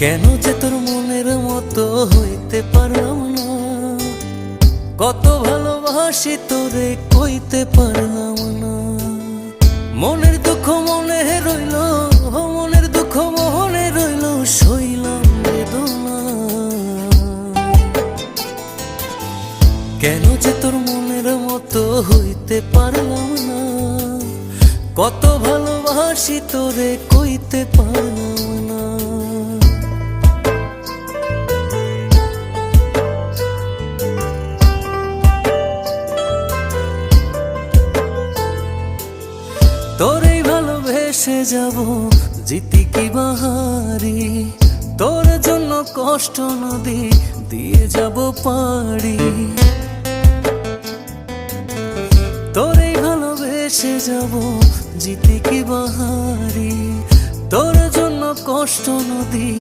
কেন যে তোর মনের মতো হইতে পারলাম না, কত ভালোবাসি তোরে কইতে পারলাম না। মনের দুঃখ মনে রইল, মনের দুঃখ মনে রইল, সইলাম বেদনা। কেন যে তোর মনের মতো হইতে পারলাম না, কত ভালোবাসি তোরে কইতে পারলাম না। তোরেই ভালোবেসে যাব জিতি কি বাহারি, তোর জন্য কষ্ট নদী দিয়ে যাব পাড়ি। তোরেই ভালোবেসে যাব জিতি কি বাহারি, তোর জন্য কষ্ট নদী